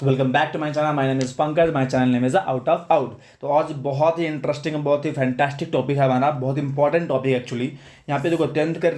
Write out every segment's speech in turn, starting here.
तो welcome back to my channel. My name is Pankaj. My channel name is out of out. तो आज बहुत ही interesting, बहुत ही fantastic topic है हमारा, बहुत इंपॉर्टेंट टॉपिक एक्चुअली। यहाँ पे देखो 10th का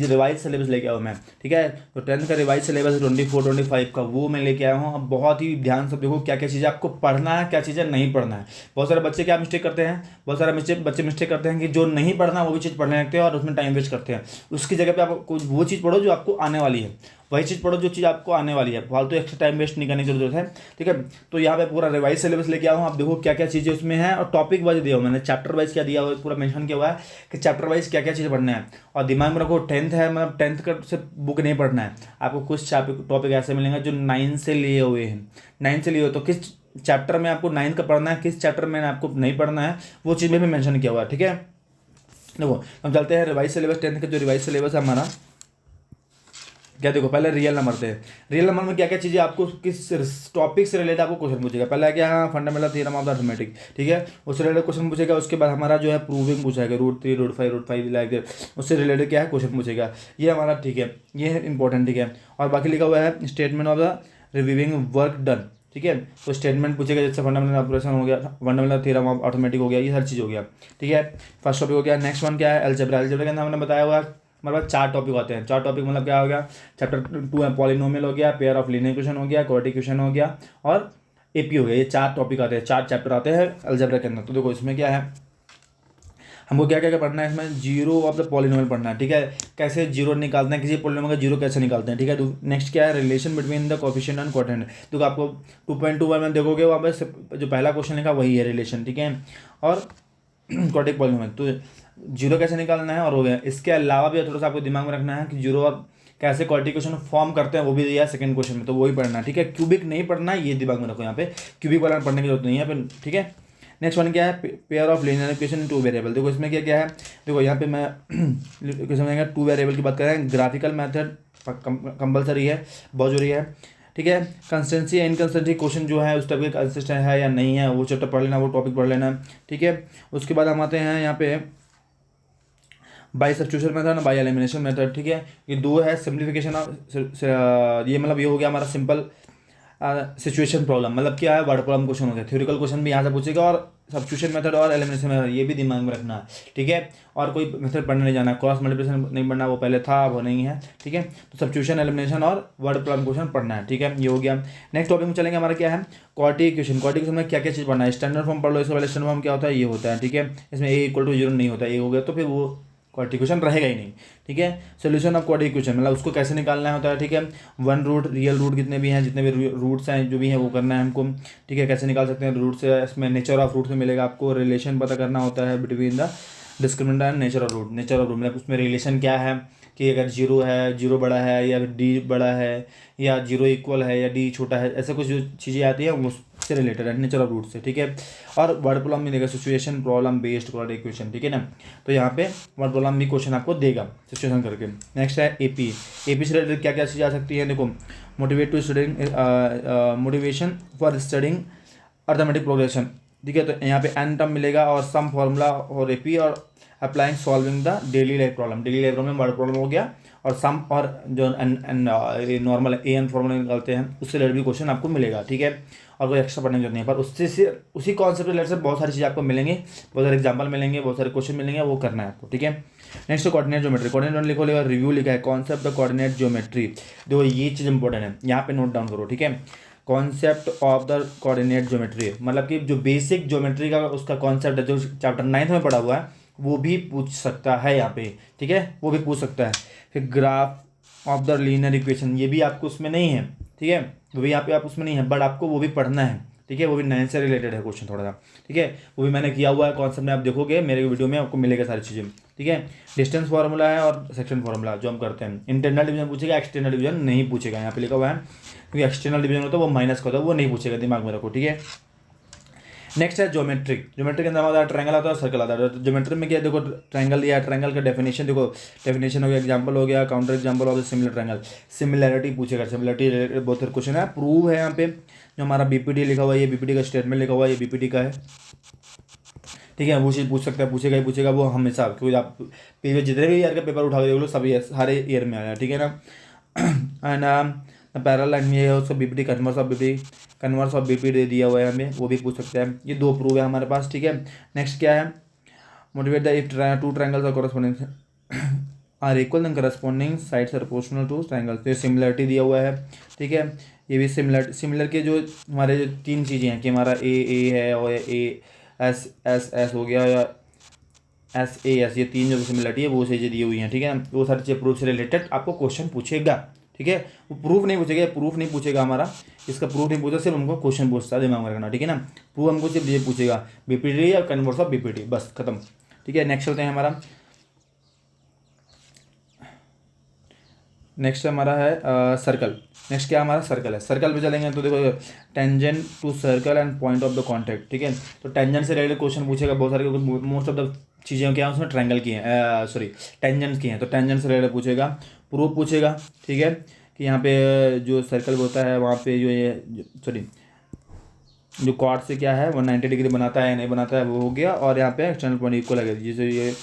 रिवाइज सिलेबस लेके आया हूँ मैं, ठीक है। तो 10th का रिवाइज सिलेबस 24-25 का वो मैं लेके आया हूँ। अब बहुत ही ध्यान से देखो क्या क्या चीज़ें आपको पढ़ना है, क्या चीज़ें नहीं पढ़ना है। बहुत सारे बच्चे क्या मिस्टेक करते हैं, बहुत सारे बच्चे मिस्टेक करते हैं कि जो नहीं पढ़ना वो भी चीज़ पढ़ने लगते हैं और उसमें टाइम वेस्ट करते हैं। उसकी जगह पे आप कुछ वो चीज़ पढ़ो जो आपको आने वाली है, वही चीज़ पढ़ो जो चीज़ आपको आने वाली है। फालतू एक्स्ट्रा टाइम वेस्ट नहीं करने की जरूरत है, ठीक है। तो यहाँ पे पूरा रिवाइज सिलेबस लेके आया हूँ। आप देखो क्या क्या चीज़ें उसमें है और टॉपिक वाइज दिया हुआ मैंने, चैप्टर वाइज क्या दिया हुआ है पूरा मेंशन किया हुआ है कि चैप्टर वाइज क्या क्या चीज़ पढ़ना है। और दिमाग में रखो 10th है, मतलब 10th का से बुक नहीं पढ़ना है आपको। कुछ टॉपिक ऐसे मिलेंगे जो 9 से लिए हुए हैं, 9 से लिए हुए। तो किस चैप्टर में आपको 9 का पढ़ना है, किस चैप्टर में आपको नहीं पढ़ना है, वो चीज़ में भी मैंशन किया हुआ है, ठीक है। देखो हम चलते हैं रिवाइज सिलेबस। 10th का जो रिवाइज सिलेबस है हमारा, क्या देखो पहले रियल नंबर थे। रियल नंबर में क्या क्या चीज़ें आपको किस टॉपिक से रिलेटेड आपको क्वेश्चन पूछेगा। पहला क्या है, fundamental theorem of the arithmetic, ठीक है, उससे रिलेटेड क्वेश्चन पूछेगा। उसके बाद हमारा जो है प्रूविंग पूछेगा, √3 √5 लाइक उससे रिलेटेड क्या है क्वेश्चन पूछेगा। ये हमारा ठीक है, ये है इंपॉर्टेंट, ठीक है। और बाकी लिखा हुआ है statement of the reviewing work done, ठीक है। तो स्टेटमेंट पूछेगा, जैसे फंडामेंटल ऑपरेशन हो गया, फंडामेंटल थ्योरम ऑफ अर्थमेटिक हो गया, ये हर चीज़ हो गया, ठीक है। फर्स्ट टॉपिक हो गया। नेक्स्ट वन क्या है, अलजेब्रा। अलजेब्रा के अंदर हमने बताया हुआ है हमारे पास 4 टॉपिक होते हैं। 4 टॉपिक मतलब क्या हो गया, चैप्टर 2 है पॉलिनोमियल हो गया, पेयर ऑफ लीनियर इक्वेशन हो गया, क्वाड्रेटिक इक्वेशन हो गया और एपी हो गया। ये 4 टॉपिक आते हैं, 4 चैप्टर आते हैं अलजेब्रा के अंदर। तो देखो इसमें क्या है, हमको क्या क्या पढ़ना है इसमें, जीरो ऑफ द पॉलिनोमियल पढ़ना है, ठीक है। कैसे जीरो निकालते हैं, किसी पॉलिनोमियल का जीरो कैसे निकालते हैं, ठीक है। तो नेक्स्ट क्या है, relation between the coefficient and quotient. तो आपको 2.21 में देखोगे वहाँ पे जो पहला क्वेश्चन लिखा वही है रिलेशन, ठीक है। और क्वाड्रेटिक पॉलिनोमियल तो जीरो कैसे निकालना है और हो गया। इसके अलावा भी थोड़ा सा आपको दिमाग में रखना है कि जीरो और कैसे क्वाड्रेटिक क्वेश्चन फॉर्म करते हैं, वो भी दिया है सेकंड क्वेश्चन में, तो वही पढ़ना है, ठीक है। क्यूबिक नहीं पढ़ना है, ये दिमाग में रखो। यहाँ पे क्यूबिक वाला पढ़ने की जरूरत नहीं है, ठीक है। नेक्स्ट वन क्या है, pair of linear equation in 2 variable. देखो इसमें क्या क्या है, देखो यहाँ पे मैं क्वेश्चन 2 वेरिएबल की बात कर रहे हैं। ग्राफिकल मेथड कंपलसरी है, बहुत जरूरी है, ठीक है। कंसिस्टेंसी इनकंसिस्टेंसी क्वेश्चन जो है उस टाइप का कंसिस्टेंट है या नहीं है, वो चैप्टर पढ़ लेना, वो टॉपिक पढ़ लेना, ठीक है। उसके बाद हम आते हैं यहाँ पे by substitution method, by elimination method, ठीक है। ये 2 है। सिंप्लीफिकेशन ये मतलब ये हो गया हमारा सिंपल सिचुएशन प्रॉब्लम, मतलब क्या है, वर्ड प्रॉब्लम क्वेश्चन हो गया। थ्योरिकल क्वेश्चन भी यहाँ से पूछेगा और सब्स्टिट्यूशन मेथड और एलिमिनेशन मेथड ये भी दिमाग में रखना है, ठीक है। और कोई मेथड पढ़ने नहीं जाना है, क्रॉस मल्टीप्लिकेशन नहीं पढ़ना, वो पहले था वो नहीं है, ठीक है। तो सब्स्टिट्यूशन, एलिमिनेशन और वर्ड प्रॉब्लम क्वेश्चन पढ़ना है, ठीक है। ये हो गया। नेक्स्ट टॉपिक में चलेंगे, हमारा क्या है, क्वाड्रेटिक इक्वेशन। क्वाड्रेटिक इक्वेशन में क्या क्या चीज़ पढ़ना है, स्टैंडर्ड फॉर्म पढ़ लो। इससे पहले स्टैंडर्ड फॉर्म क्या होता है, ये होता है, ठीक है। इसमें a = 0 नहीं होता, ये हो गया तो फिर वो क्वाड्रेटिक इक्वेशन रहेगा ही नहीं, ठीक है। सोल्यूशन ऑफ क्वाड्रेटिक इक्वेशन मतलब उसको कैसे निकालना होता है, ठीक है। वन रूट, रियल रूट जितने भी हैं, जितने भी रूट्स हैं जो भी हैं वो करना है हमको, ठीक है। कैसे निकाल सकते हैं रूट से, इसमें नेचर ऑफ रूट से मिलेगा आपको। रिलेशन पता करना होता है between the discriminant and nature of root. Nature of root मतलब उसमें रिलेशन क्या है कि अगर जीरो है, जीरो बड़ा है या डी बड़ा है, या जीरो इक्वल है या डी छोटा है, ऐसे कुछ जो चीज़ें आती है उससे रिलेटेड है, नेचर ऑफ रूट से, ठीक है। और वर्ड प्रॉब्लम मिलेगा, situation problem based quadratic equation, ठीक है ना। तो यहाँ पे वर्ड प्रॉब्लम भी क्वेश्चन आपको देगा सिचुएशन करके। नेक्स्ट है एपी। एपी से रिलेटेड क्या क्या चीज़ें आ सकती है, देखो motivate to studying, motivation for studying arithmetic progression, ठीक है। तो यहाँ पे एन टर्म मिलेगा और सम फॉर्मूला और एपी और applying solving the daily life problem. Daily life problem word problem हो गया और सम और जो नॉर्मल ए एन फॉर्मूला निकालते हैं उससे रिलेटेड भी क्वेश्चन आपको मिलेगा, ठीक है। और कोई एक्स्ट्रा पढ़ने की जरूरत नहीं है, पर उससे से उसी कॉन्सेप्ट रिलेटेड से बहुत सारी चीज़ें आपको मिलेंगे, बहुत सारे एग्जाम्पल मिलेंगे, बहुत सारे क्वेश्चन मिलेंगे, वो करना है आपको, ठीक है। Next coordinate geometry. कोऑर्डिनेट लिखो, लेगा रिव्यू लिखा है, कॉन्सेप्ट द कोऑर्डिनेट ज्योमेट्री। देखो ये चीज़ इंपॉर्टेंट है, यहाँ पे नोट डाउन करो, ठीक है। Concept of the coordinate geometry मतलब कि जो बेसिक ज्योमेट्री का उसका कॉन्सेप्ट है, जो चैप्टर 9th में पढ़ा हुआ है वो भी पूछ सकता है यहाँ पे, ठीक है, वो भी पूछ सकता है। फिर graph of the linear equation, ये भी आपको उसमें नहीं है, ठीक है, वो भी यहाँ पे आप उसमें नहीं है, बट आपको वो भी पढ़ना है, ठीक है। वो भी 9 से रिलेटेड है क्वेश्चन थोड़ा सा, ठीक है। वो भी मैंने किया हुआ है कॉन्सेप्ट में, आप देखोगे मेरे वीडियो में आपको मिलेगा सारी चीज़ें, ठीक है। डिस्टेंस फार्मूला है और सेक्शन फार्मूला जो हम करते हैं। इंटरनल डिवीजन पूछेगा, एक्सटर्नल डिवीजन नहीं पूछेगा, यहाँ पे लिखा हुआ है, क्योंकि एक्सटर्नल डिवीजन होता है वो माइनस का होता है, वो नहीं पूछेगा, दिमाग में रखो, ठीक है। नेक्स्ट है ज्योमेट्रिक। ज्योमेट्री के अंदर हमारा ट्रायंगल आता है और सर्कल आता है। ज्योमेट्री में क्या देखो, ट्रायंगल दिया है, ट्रायंगल का डेफिनेशन देखो, डेफिनेशन हो गया, एग्जांपल हो गया, counter example of the similar triangle. Similarity पूछेगा, सिमिलैरिटी रिलेटेड बहुत सारे क्वेश्चन है। प्रूव है यहाँ पे जो हमारा बीपीटी लिखा हुआ है, ये बीपीटी का स्टेटमेंट लिखा हुआ है, ये बीपीटी का है, ठीक है। वो चीज़ पूछ सकता है, पूछेगा ही पूछेगा वो हमेशा, क्योंकि आप प्रीवियस जितने भी ईयर का पेपर उठा के देख लो, सभी सारे ईयर में आया, ठीक है ना। एंड पैरेलल लाइन में ये है उसका बीपीटी, कन्वर्स ऑफ बीपीटी दिया हुआ है हमें, वो भी पूछ सकते हैं। ये 2 प्रूव है हमारे पास, ठीक है। नेक्स्ट क्या है, motivate the if two triangles are corresponding are equal then corresponding sides are proportional to triangles, तो ये सिमिलरिटी दिया हुआ है, ठीक है। ये भी सिमिलर के जो हमारे जो 3 चीज़ें हैं कि हमारा ए है और ए एस हो गया या एस, ये 3 जो सिमिलरिटी है वो चीज़ें दी हुई हैं, ठीक है। वो सारी चीज़ें प्रूफ से रिलेटेड आपको क्वेश्चन पूछेगा, ठीक है। वो प्रूफ नहीं पूछेगा हमारा, इसका प्रूफ नहीं पूछा, सिर्फ हमको क्वेश्चन पूछता है, दिमाग में रखना, ठीक है ना। प्रूफ हमको सिर्फ ये पूछेगा बीपीटी या कन्वर्स ऑफ बीपीटी, बस खत्म, ठीक है। नेक्स्ट चलते हैं हमारा, नेक्स्ट हमारा है सर्कल। नेक्स्ट क्या हमारा सर्कल है। सर्कल पे चलेंगे तो देखो tangent to circle and point of the contact, ठीक है। तो टेंजेंट से रिलेटेड क्वेश्चन पूछेगा बहुत सारे, मोस्ट ऑफ द चीज़ें क्या है उसमें ट्रायंगल की हैं, सॉरी टेंजेंट्स की हैं, तो टेंजेंट से रिलेटेड पूछेगा, प्रूफ पूछेगा, ठीक है, कि यहाँ पे जो सर्कल होता है वहाँ पे जो ये सॉरी जो कॉर्ड से क्या है 190 डिग्री बनाता है नहीं बनाता है, वो हो गया। और यहाँ पे एक्सटर्नल पॉइंट इक्वल है, जैसे ये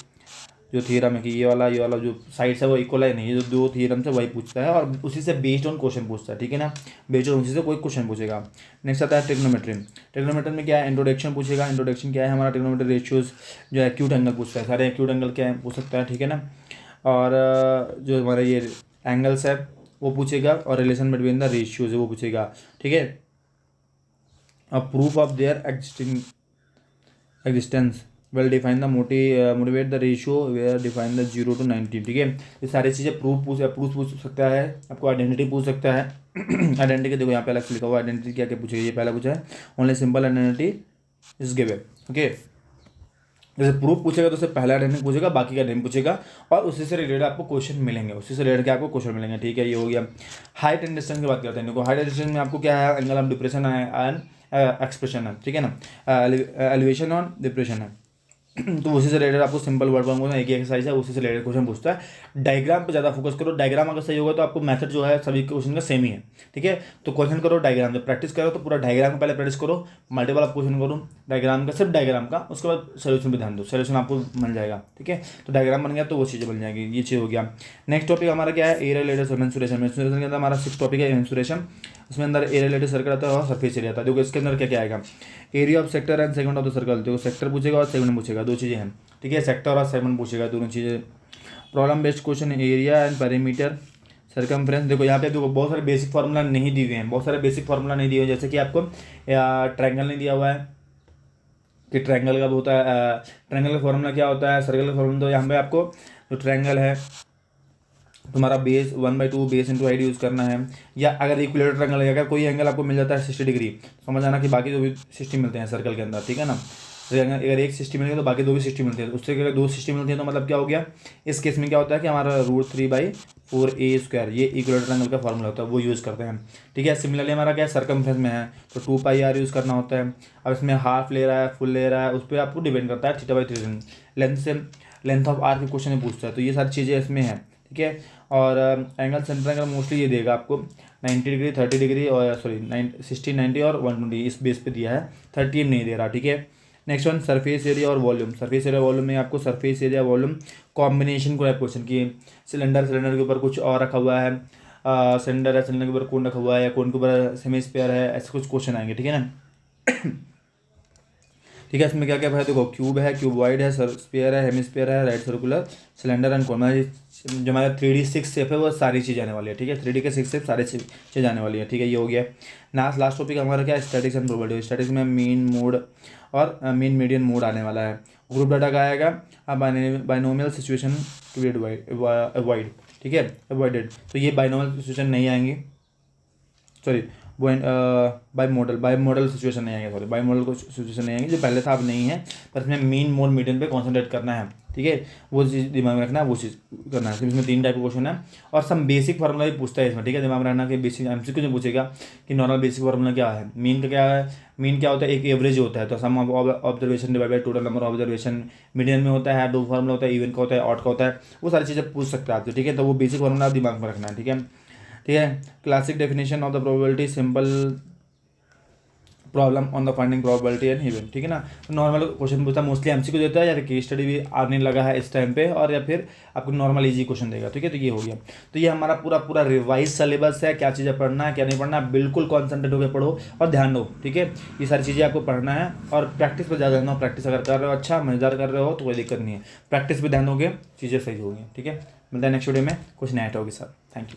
जो थ्योरम है कि ये वाला जो साइड है वो इक्वल है नहीं, ये जो 2 थ्योरम से वही पूछता है और उसी से बेस्ड ऑन क्वेश्चन पूछता है, ठीक है ना। बेस्ड ऑन उसी से कोई क्वेश्चन पूछेगा। नेक्स्ट आता है ट्रिग्नोमेट्री में क्या है, इंट्रोडक्शन पूछेगा। इंट्रोडक्शन क्या है हमारा, ट्रिग्नोमेट्री रेशियोज जो एक्यूट एंगल पूछता है, सारे एक्यूट एंगल क्या है पूछ सकता है, ठीक है ना। और जो हमारा ये एंगल्स है वो पूछेगा, और रिलेशन बिटवीन द रेशियोज है वो पूछेगा, ठीक है। Proof of their existence will define the motivate the ratio where define the 0 to 90, ठीक है। ये सारी चीज़ें प्रूफ पूछ सकता है, आपको आइडेंटिटी पूछ सकता है। आइडेंटिटी के देखो यहाँ पे अलग से लिखा हुआ आइडेंटिटी क्या क्या पूछेगा, ये पहला पूछा है only simple identity is given, okay. जैसे प्रूफ पूछेगा तो उससे पहला आइडेंटिटी पूछेगा, बाकी का नहीं पूछेगा, और उसी से रिलेटेड आपको क्वेश्चन मिलेंगे, उसी से रिलेटेड क्या आपको क्वेश्चन मिलेंगे, ठीक है। ये हो गया। हाइट एंड डिस्टेंस की बात करते हैं, देखो हाइट एंड डिस्टेंस में आपको क्या है, angle of depression and expression है, ठीक है ना। एलिवेशन और डिप्रेशन है, तो उसी से रिलेटेड आपको सिंपल वर्ड फॉर्म एक ही एक्सरसाइज है, उसी से रिलेटेड क्वेश्चन पूछता है। डायग्राम पे ज़्यादा फोकस करो, डायग्राम अगर सही होगा तो आपको मेथड जो है सभी क्वेश्चन का सेम ही है, ठीक है। तो क्वेश्चन करो डायग्राम, जब प्रैक्टिस करो तो पूरा डायग्राम का पहले प्रैक्टिस करो, मल्टीपल आप क्वेश्चन करो डायग्राम का, सिर्फ डायग्राम का, उसके बाद सोल्यूशन पे ध्यान दो, सोल्यूशन आपको मिल जाएगा, ठीक है। तो डायग्राम बन गया तो वो चीज़ें बन जाएगी, ये चीज़ हो गया। नेक्स्ट टॉपिक हमारा क्या है, एरिया रिलेटेड मेंसुरेशन। मेंसुरेशन के अंदर हमारा 6 टॉपिक है मेंसुरेशन, उसमें अंदर एरिया रिलेटेड सर्कल आता है और सरफेस एरिया आता है। देखो इसके अंदर क्या क्या आएगा, area of sector and segment of the circle, देखो सेक्टर पूछेगा और सेगमेंट पूछेगा, 2 चीज़ें हैं, ठीक है। सेक्टर और सेगमेंट पूछेगा, दोनों चीज़ें। Problem based question, area and perimeter circumference. देखो यहाँ पे देखो बहुत सारे बेसिक फार्मूला नहीं दिए हुए हैं, बहुत सारे बेसिक फार्मूला नहीं दिए हुए, जैसे कि आपको ट्रायंगल नहीं दिया हुआ है कि ट्रायंगल कब होता है, ट्रायंगल का फॉर्मूला क्या होता है, सर्कल का फॉर्मूला। तो यहाँ पे आपको जो ट्रायंगल है तुम्हारा base 1/2 base into height use करना है, या अगर इक्विलेटरल एंगल है, अगर कोई एंगल आपको मिल जाता है 60 डिग्री, समझ आना कि बाकी जो भी 60 मिलते हैं सर्कल के अंदर, ठीक है ना। तो अगर एक 60 मिल गया तो बाकी 2 भी 60 मिलते हैं, उससे अगर 2 60 मिलती है तो मतलब क्या हो गया, इस केस में क्या होता है कि हमारा √3/4a², ये इक्विलेटरल एंगल का फॉर्मूला होता है, वो यूज़ करते हैं, ठीक है। सिमिलरली हमारा क्या सर्कमफ्रेंस में है तो 2πr यूज़ करना होता है। अब इसमें हाफ ले रहा है फुल ले रहा है, उस पर आपको डिपेंड करता है θ/3 लेंथ से, लेंथ ऑफ आर्क के क्वेश्चन में पूछता है, तो ये सारी चीज़ें इसमें हैं, ठीक है। और एंगल सेंटर एंगल मोस्टली ये देगा आपको 90 डिग्री 30 डिग्री और सॉरी 60 90 और 120, इस बेस पे दिया है, 30 नहीं दे रहा, ठीक है। नेक्स्ट वन सरफेस एरिया और वॉल्यूम। सरफेस एरिया वॉल्यूम में आपको सरफेस एरिया वॉल्यूम कॉम्बिनेशन को है क्वेश्चन की, सिलेंडर के ऊपर कुछ और रखा हुआ है, सिलेंडर है, सिलेंडर के ऊपर कोन रखा हुआ है, या कोन के ऊपर सेमी स्फीयर है, ऐसे कुछ क्वेश्चन आएंगे, ठीक है ना। ठीक है, इसमें क्या क्या है देखो, क्यूब है, क्यूबॉइड है, स्फीयर है, हेमिस्फीयर है, राइट सर्कुलर, सिलेंडर एंड कोन। जो हमारा 3D 6 शेप है वो सारी चीज़ आने वाली है, ठीक है। 3D के 6 शेप सारी चीज़ आने वाली है, ठीक है। ये हो गया। लास्ट टॉपिक हमारा क्या है, स्टैटिक्स एंड प्रोबेबिलिटी। स्टैटिक्स में मीन मोड और मीन मीडियन मोड आने वाला है। ग्रुप डाटा का आएगा, binomial situation to be avoid, ठीक है, अवॉइडेड। तो ये बाइनोमियल सिचुएशन नहीं आएंगी, सॉरी बाई मॉडल सिचुएशन नहीं आएंगे, सॉरी बाई मॉडल को सिचुएशन नहीं आएंगे, जो पहले था अब नहीं है, पर इसमें मीन मोड मीडियन पे कॉन्सेंट्रेट करना है, ठीक है। वो चीज़ दिमाग में रखना है, वो चीज़ करना है। इसमें 3 टाइप के क्वेश्चन है और सम बेसिक फार्मूला भी पूछता है इसमें, ठीक है। दिमाग में रखना कि बेसिक MCQ जो पूछेगा कि नॉर्मल बेसिक फार्मूला क्या है, मीन का क्या है, मीन क्या होता है, एक एवरेज होता है, तो sum observation divide by total number observation. Median में होता है 2 फार्मूला होता है, इवन का होता है, ऑड का होता है, वो सारी चीज़ें पूछ सकते हैं आपसे, ठीक है। तो वो बेसिक फार्मूला आप दिमाग में रखना है, ठीक है। ठीक है, classic definition of the probability, simple problem on the finding probability and event, ठीक है ना। नॉर्मल क्वेश्चन पूछता है, मोस्टली एमसीक्यू देता है, या फिर केस स्टडी भी आने लगा है इस टाइम पे, और या फिर आपको नॉर्मल इजी क्वेश्चन देगा, ठीक है। तो ये हो गया। तो ये हमारा पूरा पूरा रिवाइज सिलेबस है, क्या चीज़ें पढ़ना है क्या नहीं पढ़ना है, बिल्कुल कॉन्सेंट्रेट होकर पढ़ो और ध्यान दो, ठीक है। ये सारी चीज़ें आपको पढ़ना है और प्रैक्टिस पर ज़्यादा ध्यान दो। प्रैक्टिस अगर कर रहे हो अच्छा, मजेदार कर रहे हो तो कोई दिक्कत नहीं है, प्रैक्टिस पर ध्यान दोगे चीज़ें सही होगी, ठीक है। मिलता है नेक्स्ट वीडियो में कुछ नया टॉपिक के साथ। Thank you.